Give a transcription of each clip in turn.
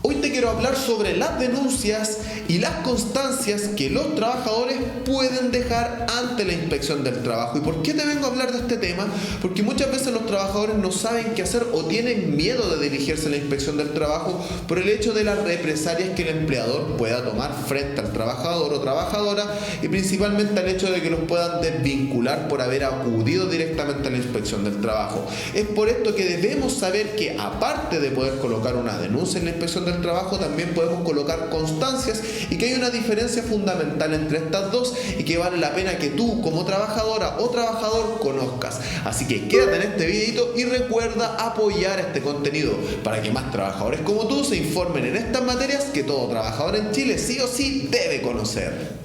Hoy te quiero hablar sobre las denuncias y las constancias que los trabajadores pueden dejar ante la inspección del trabajo. ¿Y por qué te vengo a hablar de este tema? Porque muchas veces los trabajadores no saben qué hacer o tienen miedo de dirigirse a la inspección del trabajo por el hecho de las represalias que el empleador pueda tomar frente al trabajador o trabajadora, y principalmente al hecho de que los puedan desvincular por haber acudido directamente a la inspección del trabajo. Es por esto que debemos saber que, aparte de poder colocar una denuncia en la inspección del trabajo, también podemos colocar constancias, y que hay una diferencia fundamental entre estas dos y que vale la pena que tú, como trabajadora o trabajador, conozcas. Así que quédate en este videito y recuerda apoyar este contenido para que más trabajadores como tú se informen en estas materias que todo trabajador en Chile sí o sí debe conocer.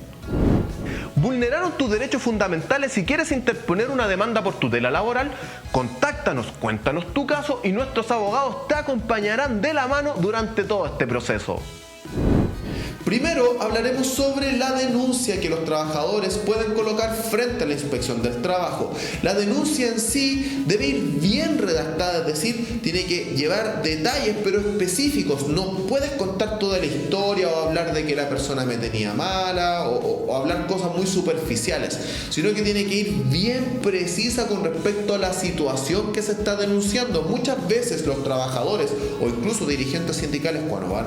¿Vulneraron tus derechos fundamentales? Si quieres interponer una demanda por tutela laboral, contáctanos, cuéntanos tu caso y nuestros abogados te acompañarán de la mano durante todo este proceso. Primero hablaremos sobre la denuncia que los trabajadores pueden colocar frente a la inspección del trabajo. La denuncia en sí debe ir bien redactada, es decir, tiene que llevar detalles pero específicos. No puedes contar toda la historia o hablar de que la persona me tenía mala o hablar cosas muy superficiales, sino que tiene que ir bien precisa con respecto a la situación que se está denunciando. Muchas veces los trabajadores o incluso dirigentes sindicales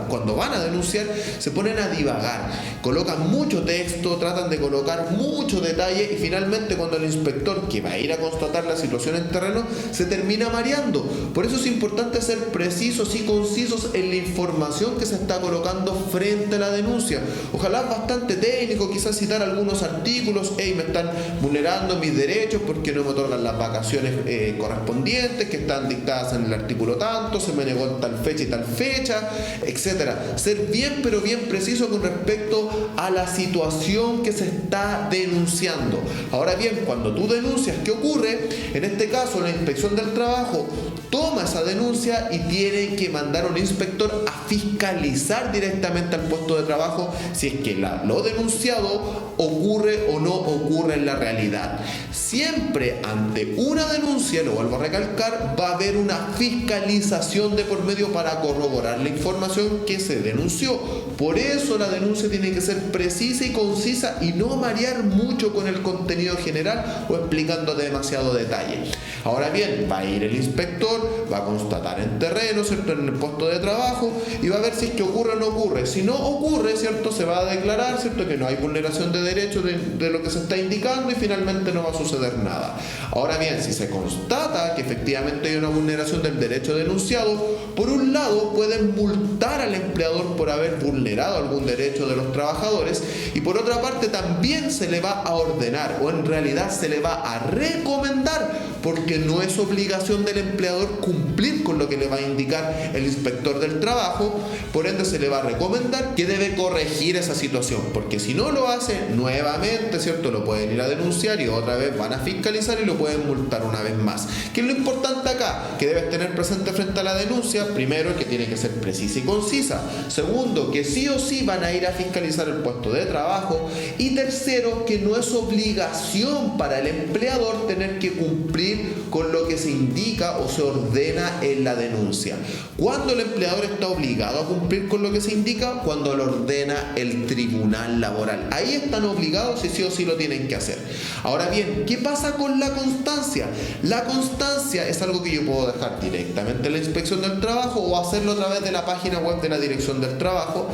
cuando van a denunciar se ponen a divagar, colocan mucho texto, tratan de colocar mucho detalle y finalmente cuando el inspector que va a ir a constatar la situación en terreno se termina mareando. Por eso es importante ser precisos y concisos en la información que se está colocando frente a la denuncia. Ojalá bastante técnico, quizás citar algunos artículos: hey, me están vulnerando mis derechos porque no me otorgan las vacaciones correspondientes que están dictadas en el artículo tanto, se me negó tal fecha y tal fecha, etcétera. Ser bien pero bien preciso con respecto a la situación que se está denunciando. Ahora bien, cuando tú denuncias, ¿qué ocurre? En este caso, la inspección del trabajo toma esa denuncia y tiene que mandar a un inspector a fiscalizar directamente al puesto de trabajo si es que lo denunciado ocurre o no ocurre en la realidad. Siempre ante una denuncia, lo vuelvo a recalcar, va a haber una fiscalización de por medio para corroborar la información que se denunció. Por eso la denuncia tiene que ser precisa y concisa y no marear mucho con el contenido general o explicando demasiado detalle. Ahora bien, va a ir el inspector, va a constatar en terreno, ¿cierto?, en el puesto de trabajo, y va a ver si es que ocurre o no ocurre. Si no ocurre, ¿cierto?, se va a declarar, ¿cierto?, que no hay vulneración de derechos de lo que se está indicando y finalmente no va a suceder nada. Ahora bien, si se constata que efectivamente hay una vulneración del derecho denunciado, por un lado pueden multar al empleador por haber vulnerado algún derecho de los trabajadores, y por otra parte también se le va a ordenar, o en realidad se le va a recomendar, porque no es obligación del empleador cumplir con lo que le va a indicar el inspector del trabajo. Por ende se le va a recomendar que debe corregir esa situación, porque si no lo hace nuevamente, ¿cierto?, lo pueden ir a denunciar y otra vez van a fiscalizar y lo pueden multar una vez más. ¿Qué es lo importante acá? Que debes tener presente frente a la denuncia: primero, que tiene que ser precisa y concisa; segundo, que sí o sí van a ir a fiscalizar el puesto de trabajo; y tercero, que no es obligación para el empleador tener que cumplir con lo que se indica o se ordena en la denuncia. ¿Cuándo el empleador está obligado a cumplir con lo que se indica? Cuando lo ordena el tribunal laboral. Ahí están obligados y sí o sí lo tienen que hacer. Ahora bien, ¿qué pasa con la constancia? La constancia es algo que yo puedo dejar directamente en la inspección del trabajo o hacerlo a través de la página web de la Dirección del Trabajo.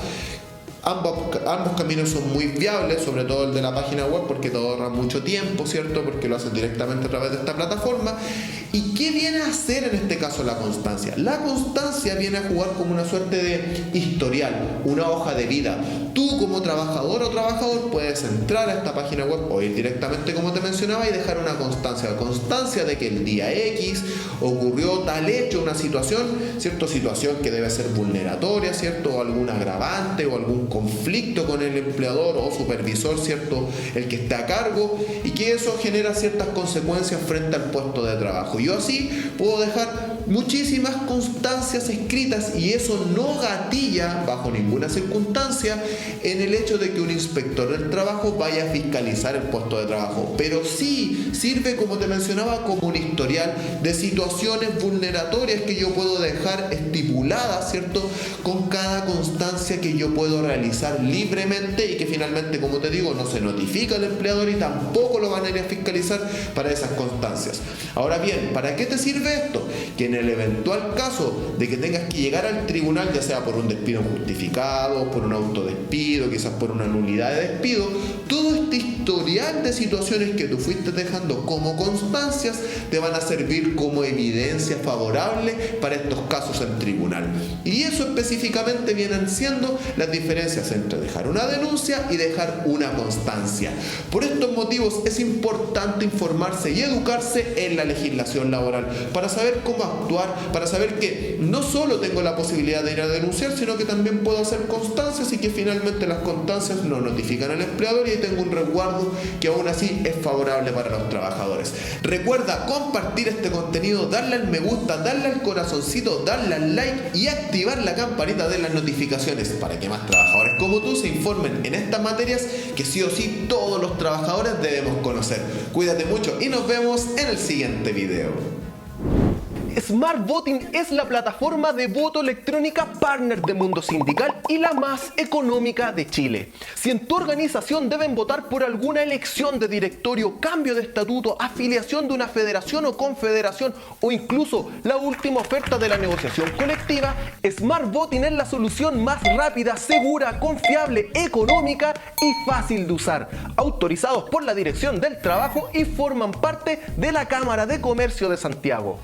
Ambos caminos son muy viables, sobre todo el de la página web, porque te ahorra mucho tiempo, ¿cierto?, porque lo haces directamente a través de esta plataforma. ¿Y qué viene a hacer en este caso la constancia? La constancia viene a jugar como una suerte de historial, una hoja de vida. Tú, como trabajador o trabajador, puedes entrar a esta página web o ir directamente, como te mencionaba, y dejar una constancia de que el día X ocurrió tal hecho, una situación, ¿cierto?, situación que debe ser vulneratoria, ¿cierto?, o algún agravante o algún conflicto con el empleador o supervisor, ¿cierto?, el que está a cargo, y que eso genera ciertas consecuencias frente al puesto de trabajo. Yo así puedo dejar muchísimas constancias escritas y eso no gatilla bajo ninguna circunstancia en el hecho de que un inspector del trabajo vaya a fiscalizar el puesto de trabajo, pero sí sirve, como te mencionaba, como un historial de situaciones vulneratorias que yo puedo dejar estipuladas, ¿cierto?, con cada constancia que yo puedo realizar libremente y que finalmente, como te digo, no se notifica al empleador y tampoco lo van a ir a fiscalizar para esas constancias. Ahora bien, ¿para qué te sirve esto? Que en el eventual caso de que tengas que llegar al tribunal, ya sea por un despido injustificado, por un autodespido, quizás por una nulidad de despido, todo este historial de situaciones que tú fuiste dejando como constancias te van a servir como evidencia favorable para estos casos en tribunal. Y eso específicamente vienen siendo las diferencias entre dejar una denuncia y dejar una constancia. Por estos motivos es importante informarse y educarse en la legislación laboral para saber cómo actuar, para saber que no solo tengo la posibilidad de ir a denunciar, sino que también puedo hacer constancias y que finalmente las constancias no notifican al empleador y ahí tengo un resguardo que aún así es favorable para los trabajadores. Recuerda compartir este contenido, darle al me gusta, darle al corazoncito, darle al like y activar la campanita de las notificaciones para que más trabajadores como tú se informen en estas materias que sí o sí todos los trabajadores debemos conocer. Cuídate mucho y nos vemos en el siguiente video. Smart Voting es la plataforma de voto electrónica partner de Mundo Sindical y la más económica de Chile. Si en tu organización deben votar por alguna elección de directorio, cambio de estatuto, afiliación de una federación o confederación o incluso la última oferta de la negociación colectiva, Smart Voting es la solución más rápida, segura, confiable, económica y fácil de usar. Autorizados por la Dirección del Trabajo y forman parte de la Cámara de Comercio de Santiago.